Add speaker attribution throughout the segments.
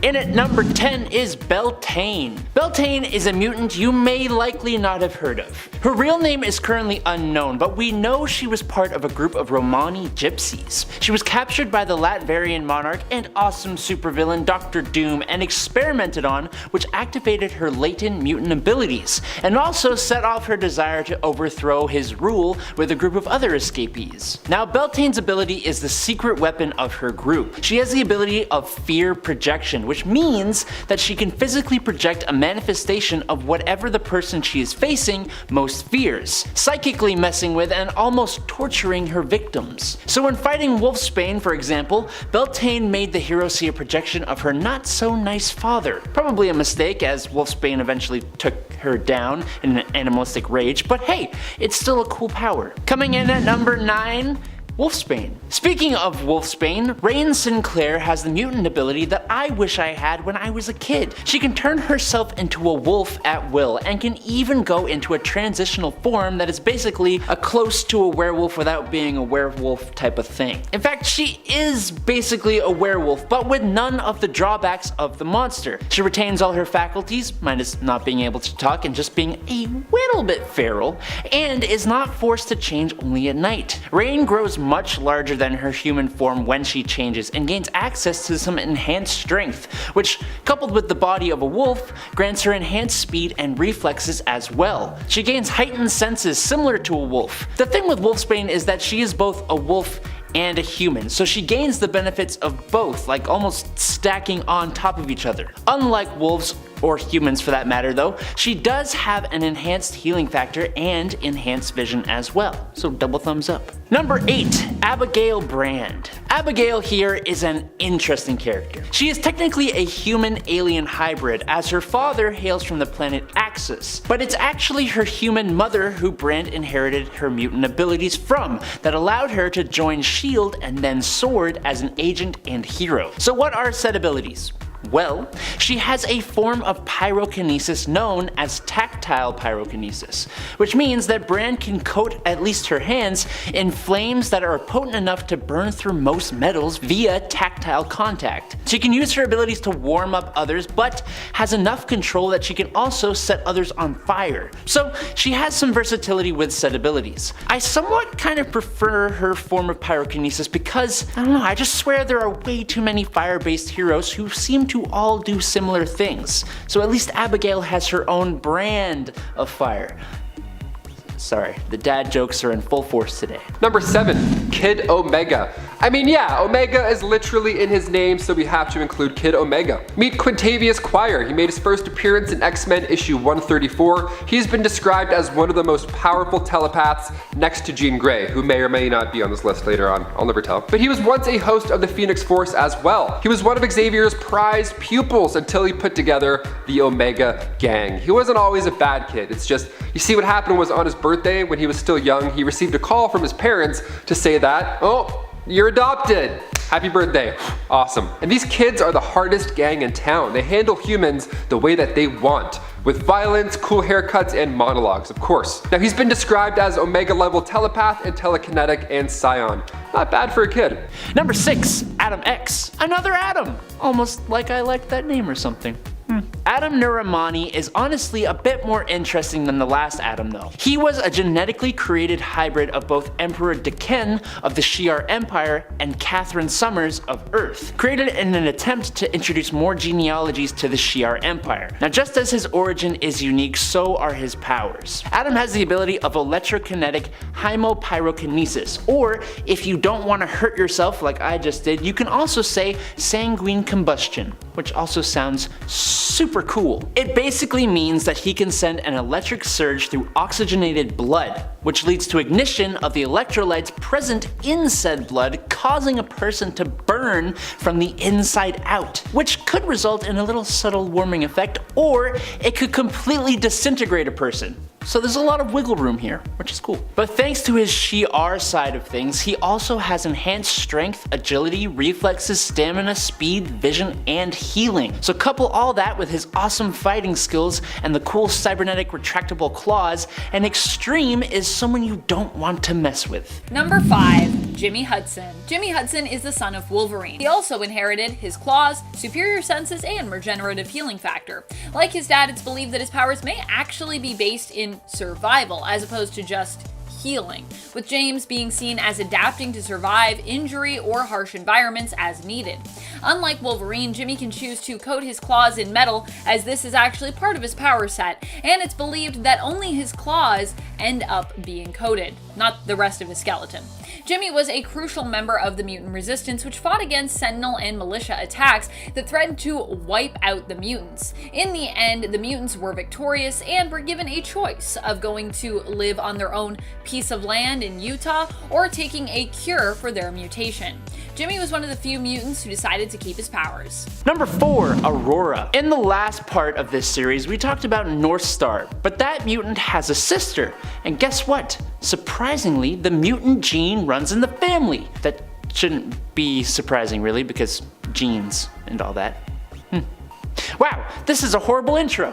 Speaker 1: In at number 10 is Beltane. Beltane is a mutant you may likely not have heard of. Her real name is currently unknown, but we know she was part of a group of Romani gypsies. She was captured by the Latverian monarch and awesome supervillain Dr. Doom and experimented on, which activated her latent mutant abilities, and also set off her desire to overthrow his rule with a group of other escapees. Now, Beltane's ability is the secret weapon of her group. She has the ability of fear projection, which means that she can physically project a manifestation of whatever the person she is facing most fears, psychically messing with and almost torturing her victims. So when fighting WOLFSBANE, for example, Beltane made the hero see a projection of her not so nice father. Probably a mistake, as WOLFSBANE eventually took her down in an animalistic rage, but hey, it's still a cool power. Coming in at number 9, WOLFSBANE. Speaking of WOLFSBANE, Rain Sinclair has the mutant ability that I wish I had when I was a kid. She can turn herself into a wolf at will and can even go into a transitional form that is basically a close to a werewolf without being a werewolf type of thing. In fact, she is basically a werewolf, but with none of the drawbacks of the monster. She retains all her faculties, minus not being able to talk and just being a little bit feral, and is not forced to change only at night. Rain grows much larger than her human form when she changes and gains access to some enhanced strength, which, coupled with the body of a wolf, grants her enhanced speed and reflexes as well. She gains heightened senses similar to a wolf. The thing with WOLFSBANE is that she is both a wolf and a human, so she gains the benefits of both, like almost stacking on top of each other. Unlike wolves, or humans for that matter though, she does have an enhanced healing factor and enhanced vision as well, so double thumbs up. Number 8, Abigail Brand. Abigail here is an interesting character. She is technically a human-alien hybrid, as her father hails from the planet Axis, but it's actually her human mother who Brand inherited her mutant abilities from, that allowed her to join S.H.I.E.L.D. and then SWORD as an agent and hero. So what are said abilities? Well, she has a form of pyrokinesis known as tactile pyrokinesis, which means that Brand can coat at least her hands in flames that are potent enough to burn through most metals via tactile contact. She can use her abilities to warm up others, but has enough control that she can also set others on fire. So she has some versatility with said abilities. I somewhat kind of prefer her form of pyrokinesis because, I don't know, I just swear there are way too many fire-based heroes who seem to all do similar things. So at least Abigail has her own brand of fire. Sorry, the dad jokes are in full force today.
Speaker 2: Number 7, Kid Omega. I mean, yeah, Omega is literally in his name, so we have to include Kid Omega. Meet Quintavious Quire. He made his first appearance in X-Men issue 134. He's been described as one of the most powerful telepaths next to Jean Grey, who may or may not be on this list later on. I'll never tell. But he was once a host of the Phoenix Force as well. He was one of Xavier's prized pupils until he put together the Omega Gang. He wasn't always a bad kid. It's just, you see, what happened was on his birthday, when he was still young, he received a call from his parents to say that, oh, you're adopted. Happy birthday. Awesome. And these kids are the hardest gang in town. They handle humans the way that they want, with violence, cool haircuts, and monologues, of course. Now, he's been described as Omega level telepath and telekinetic and scion. Not bad for a kid.
Speaker 1: Number 6, Adam X. Another Adam. Almost like I liked that name or something. Adam Nuramani is honestly a bit more interesting than the last Adam though. He was a genetically created hybrid of both Emperor Deken of the Shi'ar Empire and Catherine Summers of Earth, created in an attempt to introduce more genealogies to the Shi'ar Empire. Now, just as his origin is unique, so are his powers. Adam has the ability of electrokinetic hemopyrokinesis, or if you don't want to hurt yourself like I just did, you can also say sanguine combustion, which also sounds super cool. It basically means that he can send an electric surge through oxygenated blood, which leads to ignition of the electrolytes present in said blood, causing a person to burn from the inside out, which could result in a little subtle warming effect, or it could completely disintegrate a person. so there's a lot of wiggle room here, which is cool. But thanks to his Shi'ar side of things, he also has enhanced strength, agility, reflexes, stamina, speed, vision, and healing. So couple all that with his awesome fighting skills and the cool cybernetic retractable claws, and Extreme is someone you don't want to mess with.
Speaker 3: Number 5. Jimmy Hudson. Jimmy Hudson is the son of Wolverine. He also inherited his claws, superior senses, and regenerative healing factor. Like his dad, it's believed that his powers may actually be based in survival as opposed to just healing, with James being seen as adapting to survive injury or harsh environments as needed. Unlike Wolverine, Jimmy can choose to coat his claws in metal, as this is actually part of his power set, and it's believed that only his claws end up being coated, not the rest of his skeleton. Jimmy was a crucial member of the mutant resistance, which fought against Sentinel and militia attacks that threatened to wipe out the mutants. In the end, the mutants were victorious and were given a choice of going to live on their own piece of land in Utah or taking a cure for their mutation. Jimmy was one of the few mutants who decided to keep his powers.
Speaker 1: Number 4. Aurora. In the last part of this series, we talked about Northstar, but that mutant has a sister, and guess what? Surprisingly, the mutant gene runs in the family. That shouldn't be surprising really, because genes and all that. Wow, this is a horrible intro.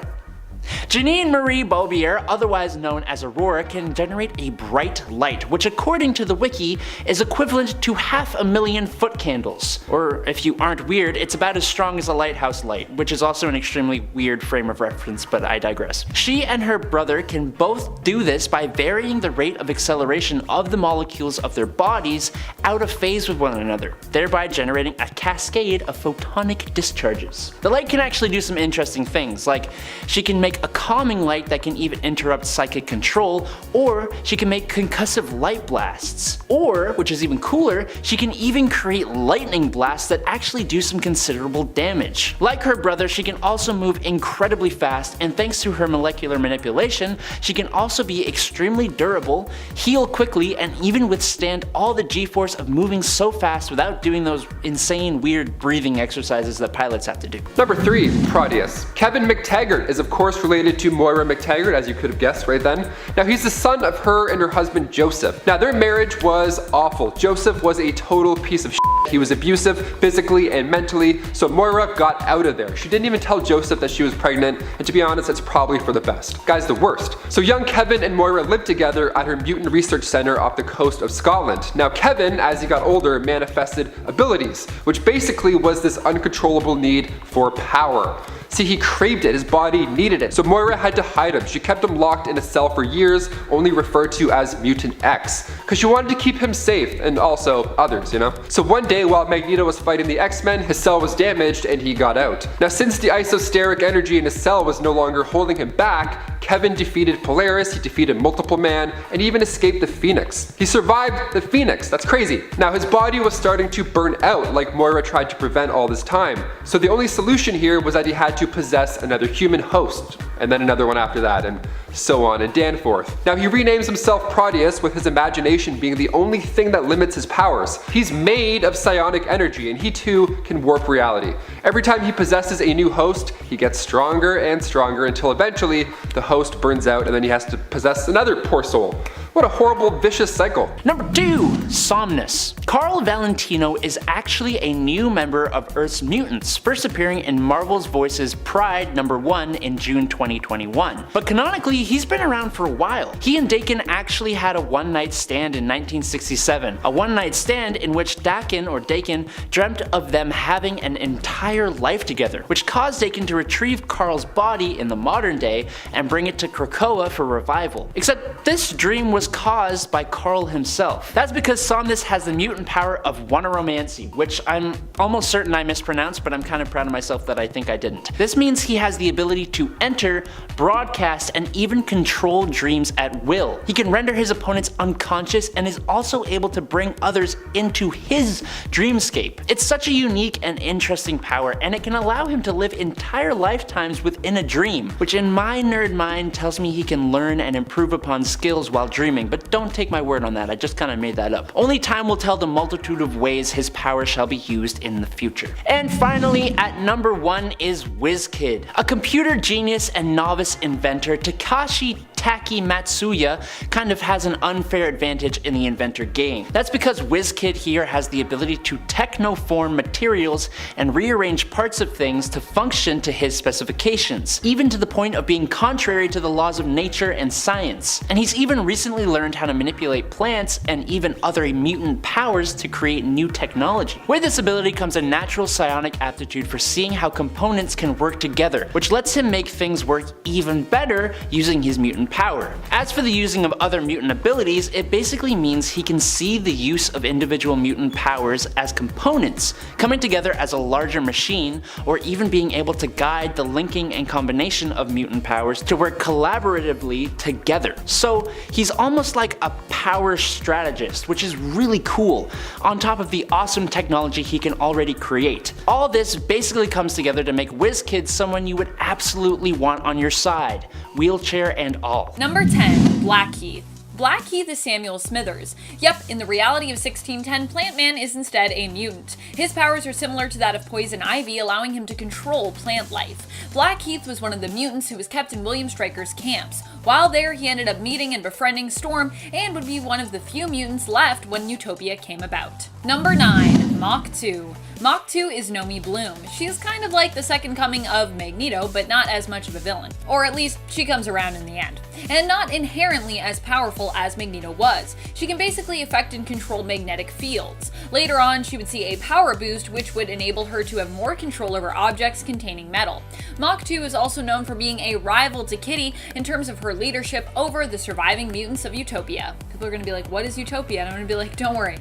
Speaker 1: Janine Marie Beaubier, otherwise known as Aurora, can generate a bright light, which according to the wiki is equivalent to 500,000 foot candles. Or if you aren't weird, it's about as strong as a lighthouse light, which is also an extremely weird frame of reference, but I digress. She and her brother can both do this by varying the rate of acceleration of the molecules of their bodies out of phase with one another, thereby generating a cascade of photonic discharges. The light can actually do some interesting things, like she can make a calming light that can even interrupt psychic control, or she can make concussive light blasts. Or, which is even cooler, she can even create lightning blasts that actually do some considerable damage. Like her brother, she can also move incredibly fast, and thanks to her molecular manipulation, she can also be extremely durable, heal quickly, and even withstand all the g-force of moving so fast without doing those insane weird breathing exercises that pilots have to do.
Speaker 2: Number 3. Proteus. Kevin McTaggart is of course related to Moira McTaggart, as you could have guessed right then. Now he's the son of her and her husband Joseph. Now their marriage was awful. Joseph was a total piece of shit. He was abusive physically and mentally, so Moira got out of there. She didn't even tell Joseph that she was pregnant, and to be honest, that's probably for the best. Guy's the worst. So young Kevin and Moira lived together at her mutant research center off the coast of Scotland. Now Kevin, as he got older, manifested abilities, which basically was this uncontrollable need for power. See, he craved it, his body needed it, so Moira had to hide him. She kept him locked in a cell for years, only referred to as Mutant X, because she wanted to keep him safe, and also others, you know? So one day while Magneto was fighting the X-Men, his cell was damaged and he got out. Now since the isosteric energy in his cell was no longer holding him back, Kevin defeated Polaris, he defeated Multiple Man, and even escaped the Phoenix. He survived the Phoenix, that's crazy. Now his body was starting to burn out like Moira tried to prevent all this time. So the only solution here was that he had to possess another human host, and then another one after that, and so on and dan forth. Now he renames himself Proteus, with his imagination being the only thing that limits his powers. He's made of psionic energy, and he too can warp reality. Every time he possesses a new host, he gets stronger and stronger until eventually the host burns out and then he has to possess another poor soul. What a horrible, vicious cycle.
Speaker 1: Number 2. Somnus. Carl Valentino is actually a new member of Earth's Mutants, first appearing in Marvel's Voices PRYDE #1 in June 2021. But canonically, he's been around for a while. He and Daken actually had a one-night stand in 1967, a one-night stand in which Daken dreamt of them having an entire life together, which caused Daken to retrieve Carl's body in the modern day and bring it to Krakoa for revival. Except this dream was caused by Carl himself. That's because Somnus has the mutant power of Wonneromancy, which I'm almost certain I mispronounced, but I'm kind of proud of myself that I think I didn't. This means he has the ability to enter, broadcast, and even control dreams at will. He can render his opponents unconscious and is also able to bring others into his dreamscape. It's such a unique and interesting power, and it can allow him to live entire lifetimes within a dream, which in my nerd mind tells me he can learn and improve upon skills while dreaming, but don't take my word on that, I just kinda made that up. Only time will tell the multitude of ways his power shall be used in the future. And finally, at number 1 is WizKid. A computer genius and novice inventor, Takashi Taki Matsuya kind of has an unfair advantage in the inventor game. That's because WizKid here has the ability to technoform materials and rearrange parts of things to function to his specifications, even to the point of being contrary to the laws of nature and science. And he's even recently learned how to manipulate plants and even other mutant powers to create new technology. With this ability comes a natural psionic aptitude for seeing how components can work together, which lets him make things work even better using his mutant power. As for the using of other mutant abilities, it basically means he can see the use of individual mutant powers as components, coming together as a larger machine, or even being able to guide the linking and combination of mutant powers to work collaboratively together. So he's almost like a power strategist, which is really cool, on top of the awesome technology he can already create. All this basically comes together to make WizKid someone you would absolutely want on your side, wheelchair and all.
Speaker 3: Number 10. Blackheath. Blackheath is Samuel Smithers. Yep, in the reality of 1610, Plant-Man is instead a mutant. His powers are similar to that of Poison Ivy, allowing him to control plant life. Blackheath was one of the mutants who was kept in William Stryker's camps. While there, he ended up meeting and befriending Storm, and would be one of the few mutants left when Utopia came about. Number 9. Mach 2. Mach 2 is Nomi Bloom. She is kind of like the second coming of Magneto, but not as much of a villain. Or at least, she comes around in the end. And not inherently as powerful as Magneto was. She can basically affect and control magnetic fields. Later on, she would see a power boost, which would enable her to have more control over objects containing metal. Mach 2 is also known for being a rival to Kitty in terms of her leadership over the surviving mutants of Utopia. People are going to be like, what is Utopia? And I'm going to be like, don't worry.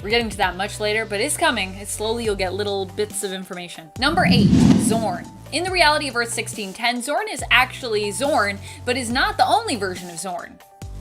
Speaker 3: We're getting to that much later, but it's coming. It's slowly you'll get little bits of information. Number 8. Zorn. In the reality of Earth 1610, Zorn is actually Zorn, but is not the only version of Zorn.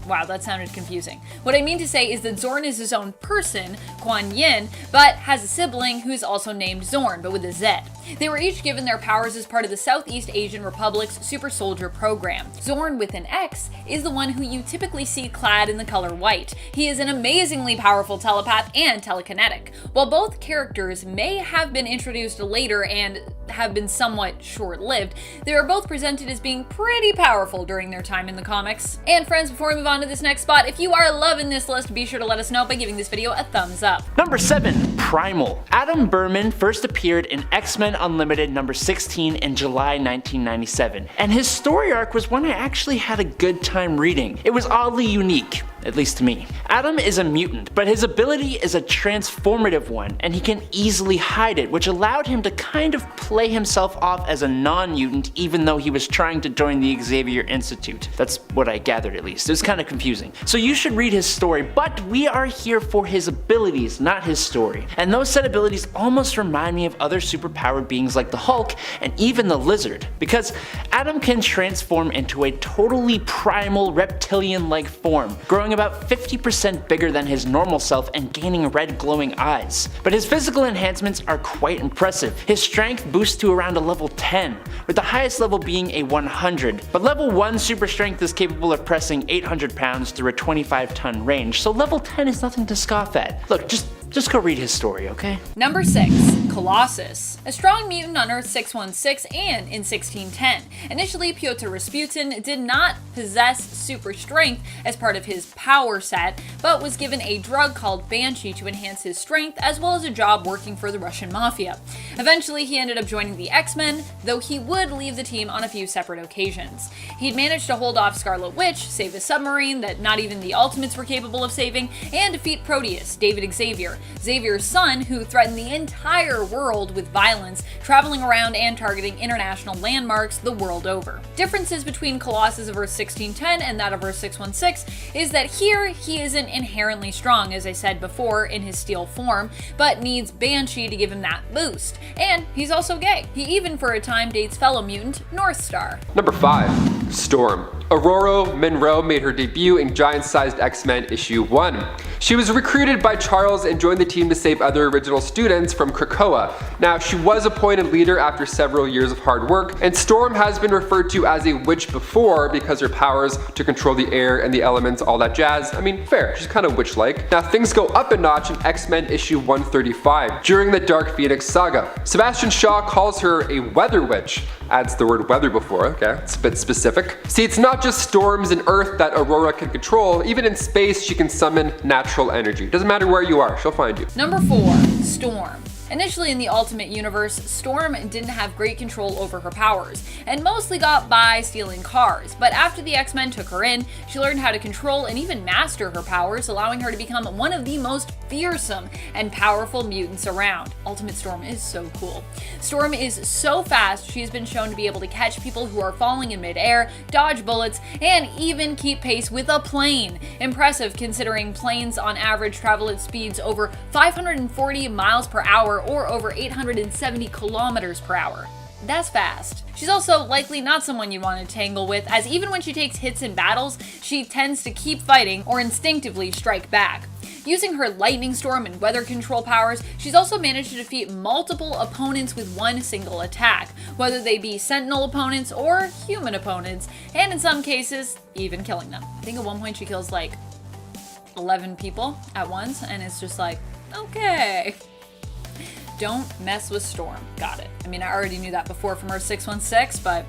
Speaker 3: Wow, that sounded confusing. What I mean to say is that Zorn is his own person, Kuan Yin, but has a sibling who's also named Zorn, but with a Z. They were each given their powers as part of the Southeast Asian Republic's Super Soldier program. Zorn with an X is the one who you typically see clad in the color white. He is an amazingly powerful telepath and telekinetic. While both characters may have been introduced later and have been somewhat short-lived, they are both presented as being pretty powerful during their time in the comics. And friends, before we move on to this next spot, if you are loving this list, be sure to let us know by giving this video a thumbs up.
Speaker 1: Number 7. Primal. Adam Berman first appeared in X-Men Unlimited number 16 in July 1997, and his story arc was one I actually had a good time reading. It was oddly unique, at least to me. Adam is a mutant, but his ability is a transformative one, and he can easily hide it, which allowed him to kind of play himself off as a non-mutant even though he was trying to join the Xavier Institute. That's what I gathered at least. It was kind of confusing. So you should read his story, but we are here for his abilities, not his story. And those said abilities almost remind me of other superpowered beings like the Hulk and even the Lizard, because Adam can transform into a totally primal reptilian-like form, growing about 50% bigger than his normal self and gaining red glowing eyes. But his physical enhancements are quite impressive. His strength boosts to around a level 10, with the highest level being a 100. But level 1 super strength is capable of pressing 800 pounds through a 25-ton range, so level 10 is nothing to scoff at. Look, just go read his story, okay?
Speaker 3: Number 6. Colossus. A strong mutant on Earth 616 and in 1610. Initially, Pyotr Rasputin did not possess super strength as part of his power set, but was given a drug called Banshee to enhance his strength, as well as a job working for the Russian mafia. Eventually, he ended up joining the X-Men, though he would leave the team on a few separate occasions. He'd managed to hold off Scarlet Witch, save a submarine that not even the Ultimates were capable of saving, and defeat Proteus, David Xavier, Xavier's son, who threatened the entire world with violence, traveling around and targeting international landmarks the world over. Differences between Colossus of Earth 1610 and that of Earth 616 is that here he isn't inherently strong, as I said before, in his steel form, but needs Banshee to give him that boost. And he's also gay. He even for a time dates fellow mutant Northstar.
Speaker 2: Number 5. Storm. Aurora Monroe made her debut in Giant-Sized X-Men issue 1. She was recruited by Charles and joined the team to save other original students from Krakoa. Now, she was appointed leader after several years of hard work, and Storm has been referred to as a witch before because her powers to control the air and the elements, all that jazz. I mean, fair, she's kind of witch-like. Now, things go up a notch in X-Men issue 135 during the Dark Phoenix saga. Sebastian Shaw calls her a weather witch. Adds the word weather before, okay, it's a bit specific. See, it's not not just storms and Earth that Aurora can control, even in space she can summon natural energy. Doesn't matter where you are, she'll find you.
Speaker 3: Number 4, Storm. Initially in the Ultimate Universe, Storm didn't have great control over her powers, and mostly got by stealing cars, but after the X-Men took her in, she learned how to control and even master her powers, allowing her to become one of the most fearsome and powerful mutants around. Ultimate Storm is so cool. Storm is so fast, she has been shown to be able to catch people who are falling in midair, dodge bullets, and even keep pace with a plane. Impressive considering planes on average travel at speeds over 540 miles per hour or over 870 kilometers per hour. That's fast. She's also likely not someone you want to tangle with, as even when she takes hits in battles, she tends to keep fighting or instinctively strike back. Using her lightning storm and weather control powers, she's also managed to defeat multiple opponents with one single attack, whether they be Sentinel opponents or human opponents, and in some cases, even killing them. I think at one point she kills like 11 people at once, and it's just like, okay. Don't mess with Storm. Got it. I mean, I already knew that before from her 616, but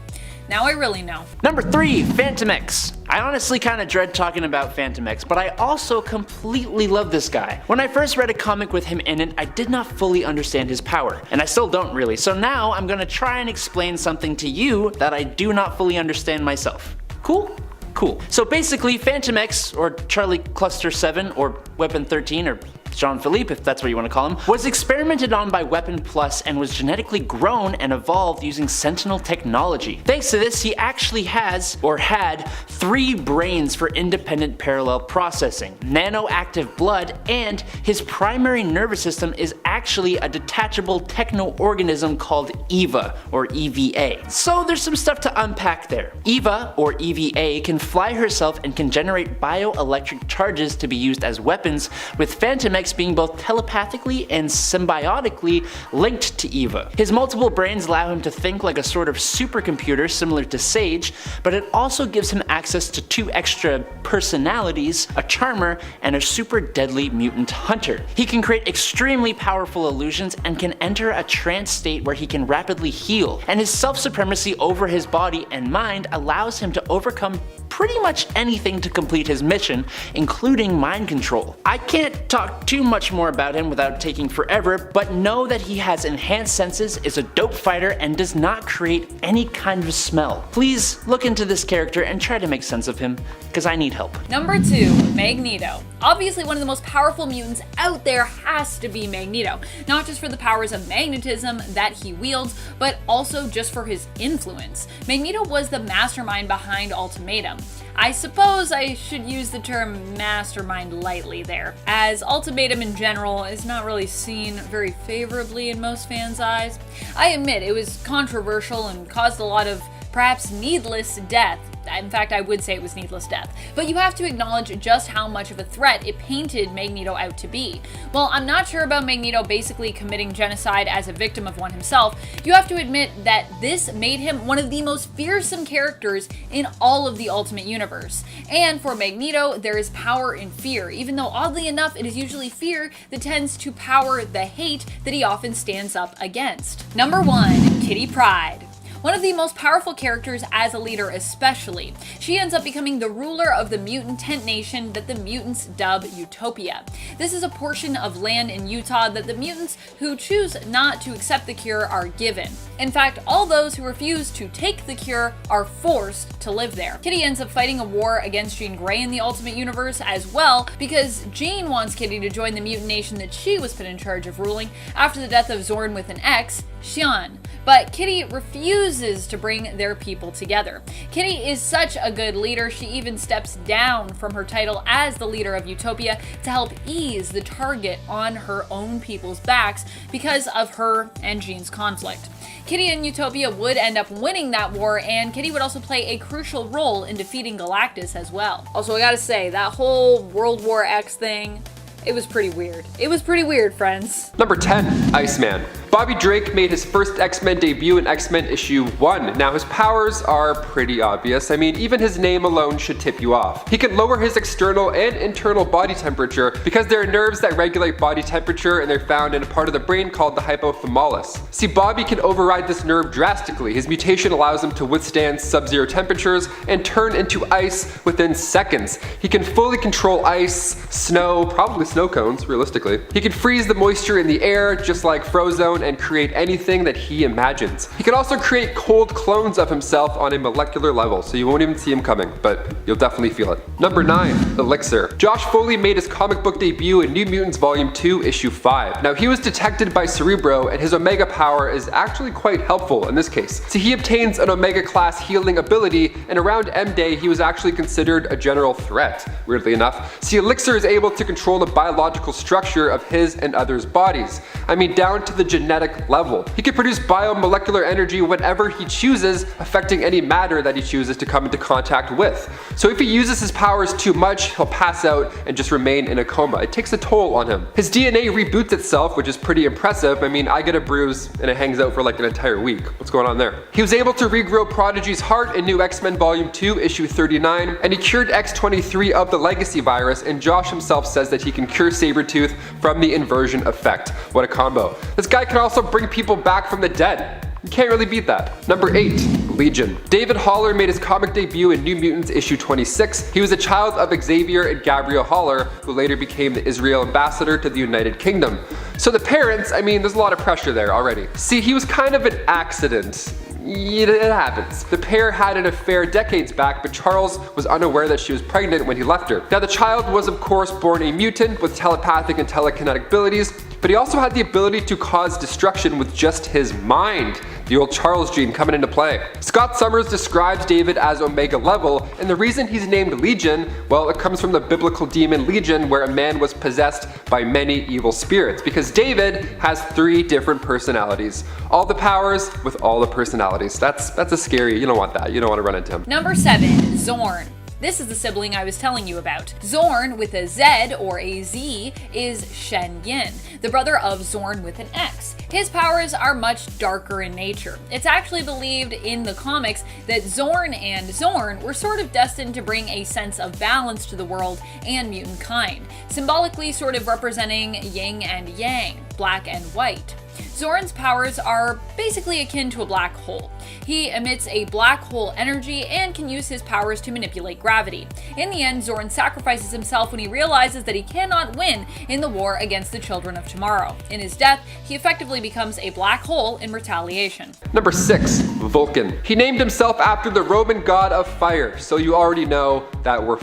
Speaker 3: now I really know.
Speaker 1: Number 3, FANTOMEX. I honestly kind of dread talking about FANTOMEX, but I also completely love this guy. When I first read a comic with him in it, I did not fully understand his power, and I still don't really, so now I'm gonna try and explain something to you that I do not fully understand myself. Cool? Cool. So basically, FANTOMEX, or Charlie Cluster 7, or Weapon 13, or Jean-Philippe, if that's what you want to call him, was experimented on by Weapon Plus and was genetically grown and evolved using Sentinel technology. Thanks to this, he actually has, or had, 3 brains for independent parallel processing, nanoactive blood, and his primary nervous system is actually a detachable techno-organism called EVA, or EVA. So there's some stuff to unpack there. EVA, or EVA, can fly herself and can generate bioelectric charges to be used as weapons, with FANTOMEX being both telepathically and symbiotically linked to EVA. His multiple brains allow him to think like a sort of supercomputer similar to Sage, but it also gives him access to 2 extra personalities, a charmer and a super deadly mutant hunter. He can create extremely powerful illusions and can enter a trance state where he can rapidly heal, and his self-supremacy over his body and mind allows him to overcome pretty much anything to complete his mission, including mind control. I can't talk too much more about him without taking forever, but know that he has enhanced senses, is a dope fighter, and does not create any kind of smell. Please look into this character and try to make sense of him, because I need help.
Speaker 3: Number 2, Magneto. Obviously one of the most powerful mutants out there has to be Magneto, not just for the powers of magnetism that he wields, but also just for his influence. Magneto was the mastermind behind Ultimatum. I suppose I should use the term mastermind lightly there, as Ultimatum in general is not really seen very favorably in most fans' eyes. I admit it was controversial and caused a lot of perhaps needless death. In fact, I would say it was needless death. But you have to acknowledge just how much of a threat it painted Magneto out to be. While I'm not sure about Magneto basically committing genocide as a victim of one himself, you have to admit that this made him one of the most fearsome characters in all of the Ultimate Universe. And for Magneto, there is power in fear, even though oddly enough, it is usually fear that tends to power the hate that he often stands up against. Number 1, Kitty Pryde. One of the most powerful characters as a leader especially. She ends up becoming the ruler of the mutant tent nation that the mutants dub Utopia. This is a portion of land in Utah that the mutants who choose not to accept the cure are given. In fact, all those who refuse to take the cure are forced to live there. Kitty ends up fighting a war against Jean Grey in the Ultimate Universe as well, because Jean wants Kitty to join the mutant nation that she was put in charge of ruling after the death of Zorn with an X, Xian. But Kitty refuses to bring their people together. Kitty is such a good leader, she even steps down from her title as the leader of Utopia to help ease the target on her own people's backs because of her and Jean's conflict. Kitty and Utopia would end up winning that war, and Kitty would also play a crucial role in defeating Galactus as well. Also, I gotta say, that whole World War X thing, it was pretty weird. It was pretty weird, friends.
Speaker 2: Number 10, Iceman. Bobby Drake made his first X-Men debut in X-Men issue 1. Now his powers are pretty obvious. I mean, even his name alone should tip you off. He can lower his external and internal body temperature because there are nerves that regulate body temperature, and they're found in a part of the brain called the hypothalamus. See, Bobby can override this nerve drastically. His mutation allows him to withstand sub-zero temperatures and turn into ice within seconds. He can fully control ice, snow, probably snow cones, realistically. He can freeze the moisture in the air, just like Frozone, and create anything that he imagines. He can also create cold clones of himself on a molecular level, so you won't even see him coming, but you'll definitely feel it. Number 9, ELIXIR. Josh Foley made his comic book debut in New Mutants Volume 2, Issue 5. Now he was detected by Cerebro, and his Omega power is actually quite helpful in this case. See, he obtains an Omega class healing ability, and around M-Day he was actually considered a general threat, weirdly enough. See, ELIXIR is able to control the biological structure of his and others' bodies. I mean, down to the genetic level. He can produce biomolecular energy whenever he chooses, affecting any matter that he chooses to come into contact with. So if he uses his powers too much, he'll pass out and just remain in a coma. It takes a toll on him. His DNA reboots itself, which is pretty impressive. I mean, I get a bruise and it hangs out for like an entire week. What's going on there? He was able to regrow Prodigy's heart in New X-Men Volume 2, Issue 39, and he cured X-23 of the legacy virus, and Josh himself says that he can cure Sabretooth from the inversion effect. What a combo. This guy can also bring people back from the dead. You can't really beat that. Number 8, Legion. David Haller made his comic debut in New Mutants issue 26. He was a child of Xavier and Gabrielle Haller, who later became the Israel ambassador to the United Kingdom. So the parents, I mean, there's a lot of pressure there already. See, he was kind of an accident. It happens. The pair had an affair decades back, but Charles was unaware that she was pregnant when he left her. Now the child was of course born a mutant with telepathic and telekinetic abilities, but he also had the ability to cause destruction with just his mind. The old Charles gene coming into play. Scott Summers describes David as Omega level, and the reason he's named Legion, well, it comes from the biblical demon Legion, where a man was possessed by many evil spirits, because David has 3 different personalities. All the powers with all the personalities. That's a scary, you don't want that. You don't want to run into him.
Speaker 3: Number 7, Zorn. This is the sibling I was telling you about. Zorn with a Z or a Z is Shen Yin, the brother of Zorn with an X. His powers are much darker in nature. It's actually believed in the comics that Zorn and Zorn were sort of destined to bring a sense of balance to the world and mutant kind, symbolically sort of representing yin and yang, black and white. Zorn's powers are basically akin to a black hole. He emits a black hole energy and can use his powers to manipulate gravity. In the end, Zorn sacrifices himself when he realizes that he cannot win in the war against the children of tomorrow. In his death, he effectively becomes a black hole in retaliation.
Speaker 2: Number 6, Vulcan. He named himself after the Roman god of fire, so you already know that we're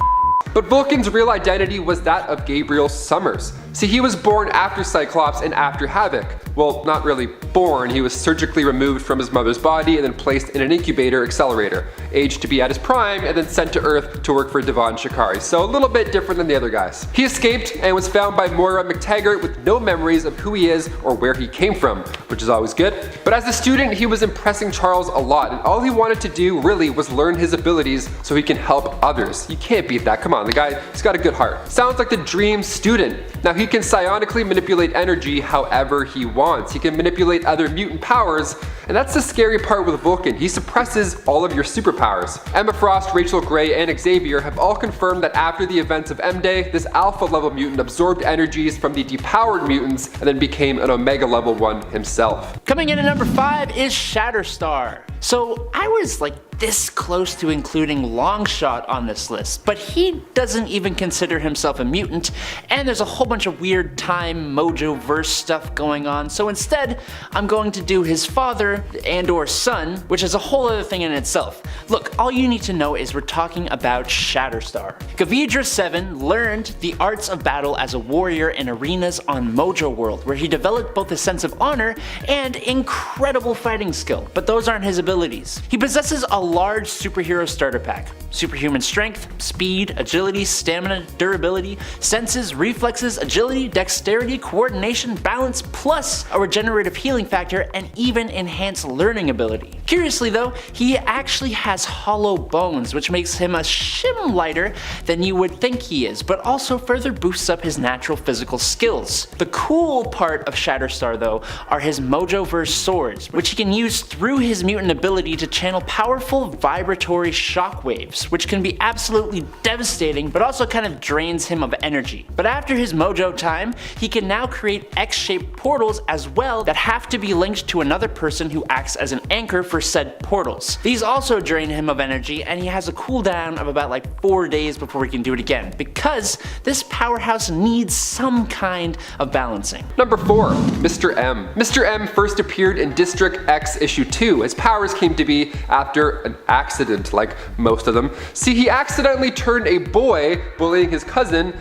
Speaker 2: But Vulcan's real identity was that of Gabriel Summers. See, he was born after Cyclops and after Havoc. Well, not really born, he was surgically removed from his mother's body and then placed in an incubator accelerator, aged to be at his prime, and then sent to Earth to work for Devon Shikari, so a little bit different than the other guys. He escaped and was found by Moira McTaggart with no memories of who he is or where he came from, which is always good. But as a student, he was impressing Charles a lot, and all he wanted to do really was learn his abilities so he can help others. You can't beat that, come on, the guy, he's got a good heart. Sounds like the dream student. Now he can psionically manipulate energy however he wants. He can manipulate other mutant powers, and that's the scary part with Vulcan. He suppresses all of your superpowers. Emma Frost, Rachel Gray, and Xavier have all confirmed that after the events of M-Day, this alpha level mutant absorbed energies from the depowered mutants and then became an Omega level 1 himself.
Speaker 1: Coming in at number 5 is Shatterstar. So I was like this close to including Longshot on this list, but he doesn't even consider himself a mutant, and there's a whole bunch of weird time mojo-verse stuff going on, so instead I'm going to do his father and or son, which is a whole other thing in itself. Look, all you need to know is we're talking about Shatterstar. Gavidra 7 learned the arts of battle as a warrior in arenas on Mojo World, where he developed both a sense of honor and incredible fighting skill, but those aren't his abilities. He possesses a large superhero starter pack. Superhuman strength, speed, agility, stamina, durability, senses, reflexes, agility, dexterity, coordination, balance, plus a regenerative healing factor and even enhanced learning ability. Curiously though, he actually has hollow bones, which makes him a shim lighter than you would think he is, but also further boosts up his natural physical skills. The cool part of Shatterstar though are his Mojoverse swords, which he can use through his mutant ability to channel powerful vibratory shockwaves, which can be absolutely devastating but also kind of drains him of energy. But after his Mojo time, he can now create X-shaped portals as well that have to be linked to another person who acts as an anchor for said portals. These also drain him of energy, and he has a cooldown of about like 4 days before he can do it again, because this powerhouse needs some kind of balancing.
Speaker 2: Number 4. Mr. M. Mr. M first appeared in District X issue 2. His powers came to be after an accident, like most of them. See, he accidentally turned a boy bullying his cousin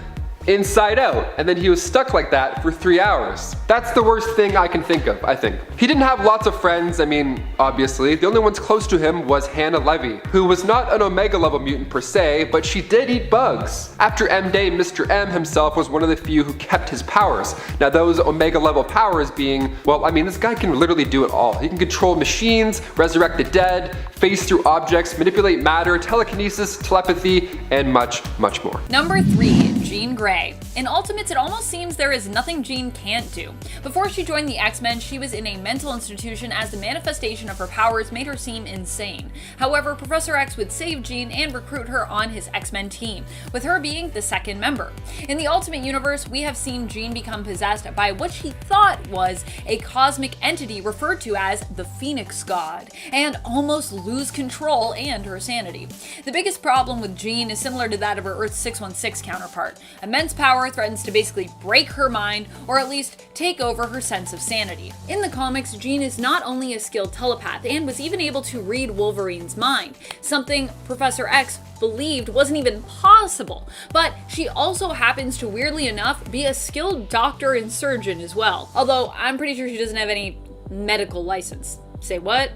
Speaker 2: inside out, and then he was stuck like that for 3 hours. That's the worst thing I can think of, I think. He didn't have lots of friends, I mean, obviously. The only ones close to him was Hannah Levy, who was not an Omega level mutant per se, but she did eat bugs. After M Day, Mr. M himself was one of the few who kept his powers. Now those Omega level powers being, well, I mean, this guy can literally do it all. He can control machines, resurrect the dead, phase through objects, manipulate matter, telekinesis, telepathy, and much, much more.
Speaker 3: Number 3. Jean Grey. In Ultimates, it almost seems there is nothing Jean can't do. Before she joined the X-Men, she was in a mental institution as the manifestation of her powers made her seem insane. However, Professor X would save Jean and recruit her on his X-Men team, with her being the second member. In the Ultimate Universe, we have seen Jean become possessed by what she thought was a cosmic entity referred to as the Phoenix God, and almost lose control and her sanity. The biggest problem with Jean is similar to that of her Earth 616 counterpart. Immense power threatens to basically break her mind, or at least take over her sense of sanity. In the comics, Jean is not only a skilled telepath and was even able to read Wolverine's mind, something Professor X believed wasn't even possible, but she also happens to, weirdly enough, be a skilled doctor and surgeon as well, although I'm pretty sure she doesn't have any medical license. Say what?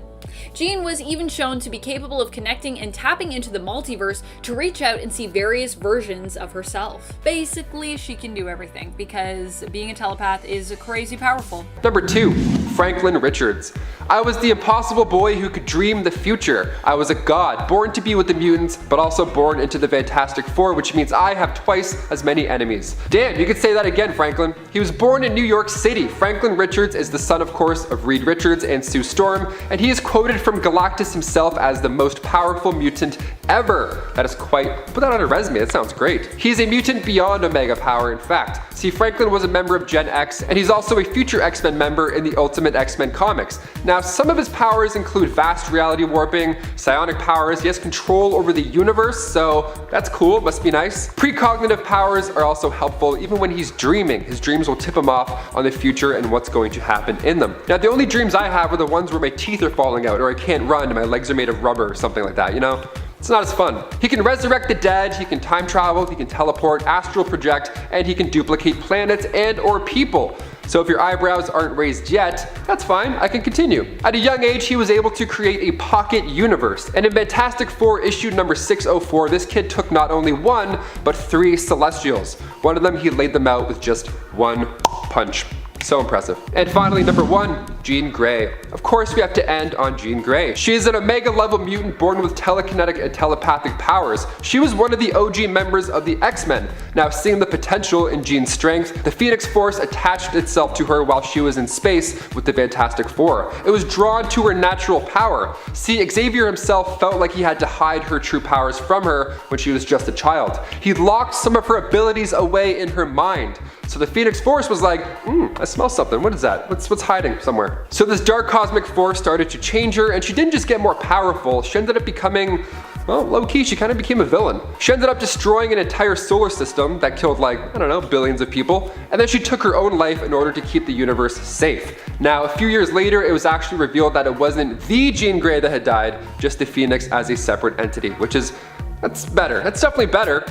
Speaker 3: Jean was even shown to be capable of connecting and tapping into the multiverse to reach out and see various versions of herself. Basically, she can do everything, because being a telepath is crazy powerful.
Speaker 2: Number 2. Franklin Richards. I was the impossible boy who could dream the future. I was a god, born to be with the mutants, but also born into the Fantastic Four, which means I have twice as many enemies. Damn, you could say that again, Franklin. He was born in New York City. Franklin Richards is the son, of course, of Reed Richards and Sue Storm, and he is quoted from Galactus himself as the most powerful mutant ever. That is quite, put that on a resume, that sounds great. He's a mutant beyond Omega power, in fact. See, Franklin was a member of Gen X, and he's also a future X-Men member in the Ultimate X-Men comics. Now, some of his powers include vast reality warping, psionic powers, he has control over the universe, so that's cool, must be nice. Precognitive powers are also helpful, even when he's dreaming. His dreams will tip him off on the future and what's going to happen in them. Now, the only dreams I have are the ones where my teeth are falling out, or I can't run and my legs are made of rubber or something like that, you know? It's not as fun. He can resurrect the dead, he can time travel, he can teleport, astral project, and he can duplicate planets and or people. So if your eyebrows aren't raised yet, that's fine, I can continue. At a young age, he was able to create a pocket universe. And in Fantastic Four issue number 604, this kid took not only 1, but 3 Celestials. One of them, he laid them out with just 1 punch. So impressive. And finally, number 1, Jean Grey. Of course, we have to end on Jean Grey. She is an Omega level mutant born with telekinetic and telepathic powers. She was one of the OG members of the X-Men. Now, seeing the potential in Jean's strength, the Phoenix Force attached itself to her while she was in space with the Fantastic Four. It was drawn to her natural power. See, Xavier himself felt like he had to hide her true powers from her when she was just a child. He locked some of her abilities away in her mind. So the Phoenix Force was like, I smell something, what is that? What's hiding somewhere? So this dark cosmic force started to change her, and she didn't just get more powerful, she ended up becoming, well, low-key, she kind of became a villain. She ended up destroying an entire solar system that killed like, I don't know, billions of people, and then she took her own life in order to keep the universe safe. Now, a few years later, it was actually revealed that it wasn't the Jean Grey that had died, just the Phoenix as a separate entity, which is, that's better, that's definitely better.